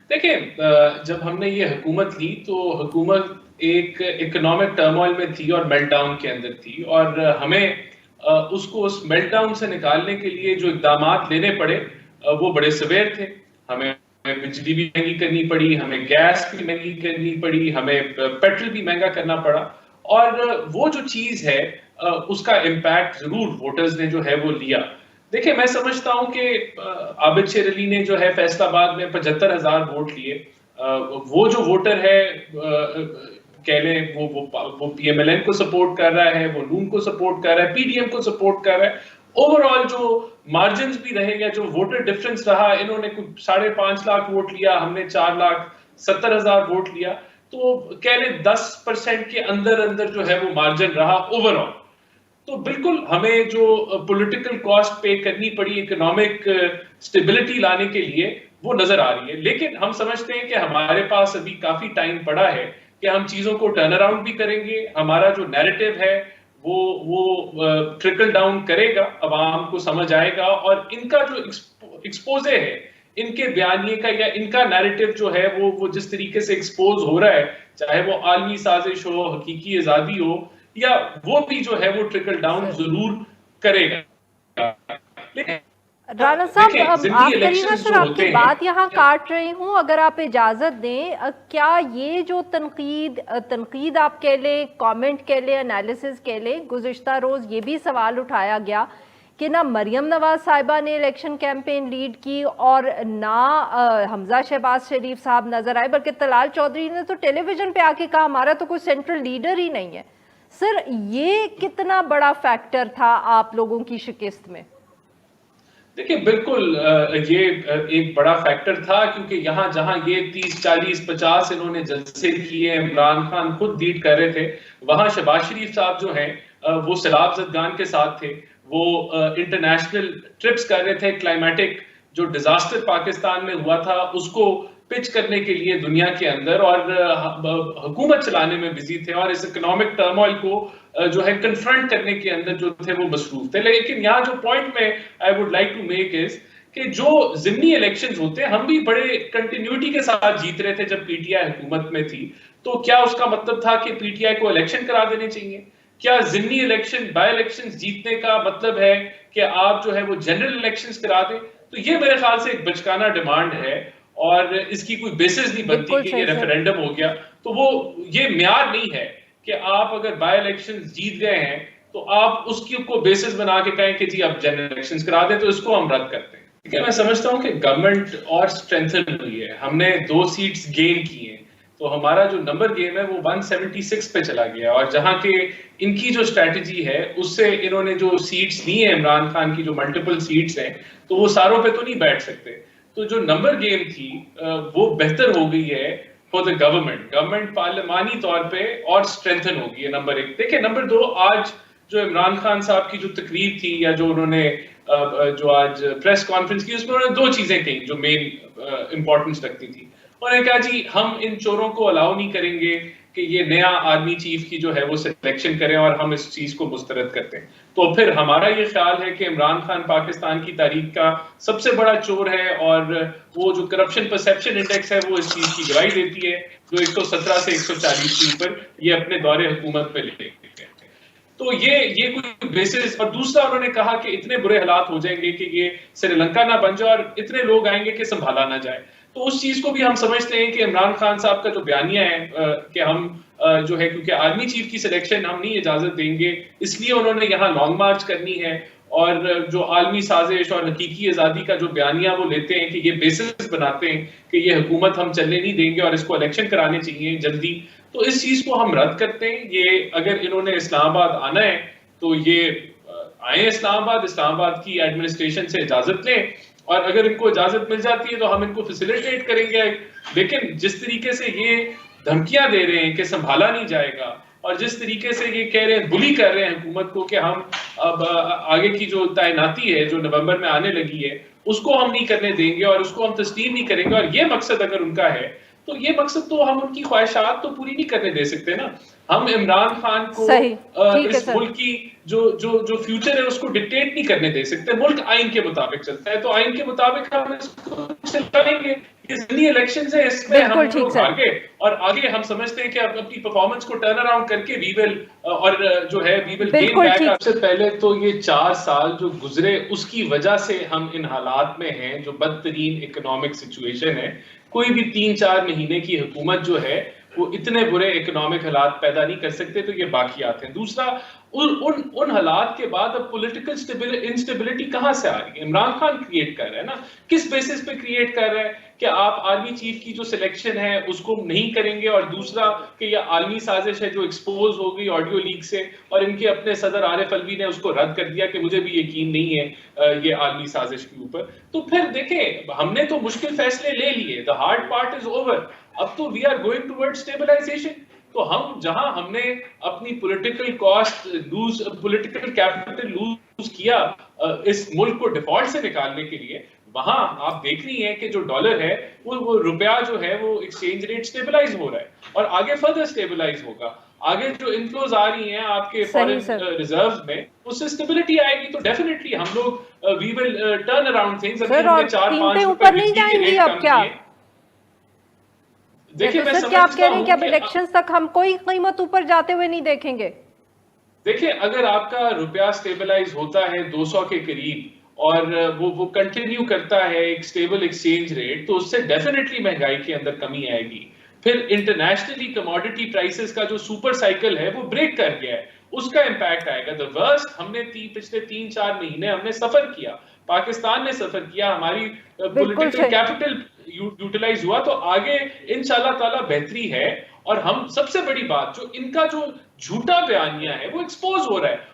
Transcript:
देखिए, जब हमने ये हुकूमत ली तो हुकूमत एक इकोनॉमिक टर्मोइल में थी और मेल्टडाउन के अंदर थी, और हमें उसको उस मेल्टडाउन से निकालने के लिए जो इक़दामात लेने पड़े वो बड़े सवेर थे। हमें हमें बिजली भी महंगी करनी पड़ी, हमें गैस भी महंगी करनी पड़ी, हमें पेट्रोल भी महंगा करना पड़ा। और वो जो चीज़ है उसका इम्पैक्ट ज़रूर वोटर्स ने जो है वो लिया। देखिए, मैं समझता हूं कि आबिद शेर अली ने जो है फैसलाबाद में 75,000 वोट लिए। वो जो वोटर है, कह लें, वो पीएमएलएन को सपोर्ट कर रहा है, वो नून को सपोर्ट कर रहा है, पीडीएम को सपोर्ट कर रहा है। ओवरऑल जो मार्जिन भी रहेगा, जो वोटर डिफरेंस रहा, इन्होंने कुछ 5.5 लाख वोट लिया, हमने 4,70,000 वोट लिया। तो कह लें 10% के अंदर अंदर जो है वो मार्जिन रहा ओवरऑल। तो बिल्कुल हमें जो पॉलिटिकल कॉस्ट पे करनी पड़ी इकोनॉमिक स्टेबिलिटी लाने के लिए, वो नजर आ रही है। लेकिन हम समझते हैं कि हमारे पास अभी काफी टाइम पड़ा है कि हम चीजों को टर्न अराउंड भी करेंगे। हमारा जो नैरेटिव है वो ट्रिकल डाउन करेगा, अवाम को समझ आएगा, और इनका जो एक्सपोजे है, इनके बयानिए का या इनका नैरेटिव जो है वो जिस तरीके से एक्सपोज हो रहा है, चाहे वो आलमी साजिश हो, हकीकी आजादी हो, या वो भी जो है वो ट्रिकल डाउन सर जरूर करेगा। लेकिन राना साहब, देखें, जिमनी माफ करिएगा इलेक्शंस सर, जो आपकी होते हैं, बात यहाँ काट रही हूँ, अगर आप इजाजत दें। क्या ये जो तनकीद आप कह लें, कमेंट कह लें, एनालिसिस कह लें, गुज़िश्ता रोज ये भी सवाल उठाया गया कि ना मरियम नवाज साहिबा ने इलेक्शन कैंपेन लीड की और ना हमजा शहबाज शरीफ साहब नजर आए, बल्कि तलाल चौधरी ने तो टेलीविजन पे आके कहा हमारा तो कोई सेंट्रल लीडर ही नहीं है। सर, ये कितना बड़ा फैक्टर था आप लोगों की शिकस्त में? देखिए, बिल्कुल ये एक बड़ा फैक्टर था, क्योंकि यहाँ जहां ये 30, 40, 50 इन्होंने जलसे किए, इमरान खान खुद लीड कर रहे थे, वहां शहबाज शरीफ साहब जो हैं वो सैलाब जदगान के साथ थे। वो इंटरनेशनल ट्रिप्स कर रहे थे, क्लाइमेटिक जो डिजास्टर पाकिस्तान में हुआ था उसको पिच करने के लिए दुनिया के अंदर, और हुकूमत चलाने में बिजी थे, और इस इकोनॉमिक टर्मोइल को जो है कन्फ्रंट करने के अंदर जो थे वो मसरूफ थे। लेकिन यहाँ जो पॉइंट में I would like to make is कि जो जिमनी इलेक्शंस होते हैं, हम भी बड़े कंटिन्यूटी के साथ जीत रहे थे जब पीटीआई हुकूमत में थी। तो क्या उसका मतलब था कि पीटीआई को इलेक्शन करा देने चाहिए? क्या जिमनी इलेक्शन, बाय इलेक्शन जीतने का मतलब है कि आप जो है वो जनरल इलेक्शंस करा दें? तो ये मेरे ख्याल से एक बचकाना डिमांड है, और इसकी कोई बेसिस नहीं बनती बिल्कुल कि ये सही सर। रेफरेंडम हो गया। तो वो ये म्यार नहीं है कि आप अगर बाय इलेक्शन जीत गए हैं तो आप उसकी को बेसिस बना के कहें कि जी अब जनरल इलेक्शंस करा दें, तो इसको हम रद्द करते हैं। ठीक है, मैं समझता हूं कि गवर्नमेंट और स्ट्रेंथन हुई है, हमने 2 सीट्स गेन की हैं, तो हमारा जो नंबर गेम है वो 176 पे चला गया। और जहां के इनकी जो स्ट्रैटेजी है उससे इन्होंने जो सीट्स ली है इमरान खान की, जो मल्टीपल सीट्स हैं, तो वो सारों पे तो नहीं बैठ सकते। तो जो नंबर गेम थी वो बेहतर हो गई है फॉर द गवर्नमेंट पार्लिमानी तौर पे और स्ट्रेंथन होगी है, नंबर 1। देखिए, नंबर 2, आज जो इमरान खान साहब की जो तकरीर थी, या जो उन्होंने जो आज प्रेस कॉन्फ्रेंस की, उसमें उन्होंने 2 चीजें कही जो मेन इंपॉर्टेंस रखती थी। उन्होंने कहा जी हम इन चोरों को अलाउ नहीं करेंगे कि ये नया आर्मी चीफ की जो है वो सिलेक्शन करें, और हम इस चीज को मुस्तरद करते हैं। तो फिर हमारा ये ख्याल है कि इमरान खान पाकिस्तान की तारीख का सबसे बड़ा चोर है, और वो जो करप्शन परसेप्शन इंडेक्स है वो इस चीज की गवाही देती है, जो 117 से 140 के ऊपर ये अपने दौरे हुकूमत पे ले गए। तो ये कोई बेसिस। और दूसरा, उन्होंने कहा कि इतने बुरे हालात हो जाएंगे कि ये श्रीलंका ना बन जाए, और इतने लोग आएंगे कि संभाला ना जाए। तो उस चीज को भी हम समझते हैं कि इमरान खान साहब का जो बयानिया है कि हम जो है, क्योंकि आर्मी चीफ की सिलेक्शन हम नहीं इजाजत देंगे, इसलिए उन्होंने यहाँ लॉन्ग मार्च करनी है। और जो आलमी साजिश और हकीकी आजादी का जो बयानिया वो लेते हैं कि ये बेसिस बनाते हैं कि ये हुकूमत हम चलने नहीं देंगे और इसको इलेक्शन कराने चाहिए जल्दी, तो इस चीज को हम रद्द करते हैं। ये अगर इन्होंने इस्लामाबाद आना है तो ये आए इस्लामाबाद की एडमिनिस्ट्रेशन से इजाजत लें, और अगर इनको इजाजत मिल जाती है तो हम इनको फैसिलिटेट करेंगे। लेकिन जिस तरीके से ये धमकियां दे रहे हैं कि संभाला नहीं जाएगा, और जिस तरीके से ये कह रहे हैं, बुली कर रहे हैं हुकूमत को कि हम अब आगे की जो तैनाती है जो नवंबर में आने लगी है उसको हम नहीं करने देंगे, और उसको हम तस्लीम नहीं करेंगे, और ये मकसद अगर उनका है तो ये मकसद तो हम उनकी ख्वाहिशात तो पूरी नहीं करने दे सकते ना। हम इमरान खान को इस मुल्क की जो जो जो फ्यूचर है उसको डिक्टेट नहीं करने दे सकते। मुल्क आइन के मुताबिक चलता है, तो आइन के मुताबिक हम इसको चलाएंगे। इतनी इलेक्शंस है, इसमें हम लोग आगे और आगे हम समझते हैं कि अपनी परफॉर्मेंस को टर्न अराउंड करके वी विल और जो है वी विल गेन बैक। सबसे पहले तो ये 4 साल जो गुजरे उसकी वजह से हम इन हालात में हैं, जो बदतरीन इकोनॉमिक सिचुएशन है। कोई भी 3-4 महीने की हुकूमत जो है वो इतने बुरे इकोनॉमिक हालात पैदा नहीं कर सकते, तो ये बाकियात हैं। दूसरा, उन हालात के बाद अब पॉलिटिकल इंस्टेबिलिटी कहां से आ रही है? इमरान खान क्रिएट कर रहा है ना। किस बेसिस पे क्रिएट कर रहा है कि आप आर्मी चीफ की जो सिलेक्शन है उसको नहीं करेंगे, और दूसरा कि यह आर्मी साजिश है जो एक्सपोज हो गई ऑडियो लीक से, और इनके अपने सदर आरिफ अलवी ने उसको रद्द कर दिया कि मुझे भी यकीन नहीं है ये आर्मी साजिश के ऊपर। तो फिर देखें, हमने तो मुश्किल फैसले ले लिए, the hard part is over. अब तो we are going towards stabilization. तो हम जहां हमने अपनी political cost lose, political capital lose किया इस मुल्क को डिफॉल्ट से निकालने के लिए, वहां आप देख रही हैं कि जो डॉलर है वो रुपया जो है वो एक्सचेंज रेट स्टेबलाइज हो रहा है, और आगे फर्दर स्टेबलाइज होगा। आगे जो इनफ्लोज आ रही हैं आपके फॉरेन रिजर्व्स में, उससे स्टेबिलिटी आएगी, तो डेफिनेटली हम लोग we will turn around things. अभी हमने 4-5 ऊपर नहीं जाएंगी अब क्या? देखिए, तो सर क्या आप कह रहे हैं कि अब इलेक्शंस तक हम कोई कीमत ऊपर जाते हुए नहीं देखेंगे? देखिए, अगर आपका रुपया स्टेबलाइज होता है 200 के करीब और वो कंटिन्यू करता है एक स्टेबल एक्सचेंज रेट, तो उससे डेफिनेटली महंगाई के अंदर कमी आएगी। फिर इंटरनेशनली कमोडिटी प्राइसेस का जो सुपर साइकिल है वो ब्रेक कर गया है, उसका इंपैक्ट आएगा। द वर्स्ट हमने पिछले 3-4 महीने हमने सफर किया, पाकिस्तान ने सफर किया, हमारी पॉलिटिकल कैपिटल यूटिलाइज हुआ, तो आगे इंशाल्लाह ताला बेहतरी है। और हम सबसे बड़ी बात, जो इनका जो झूठा बयानिया है वो एक्सपोज हो रहा है।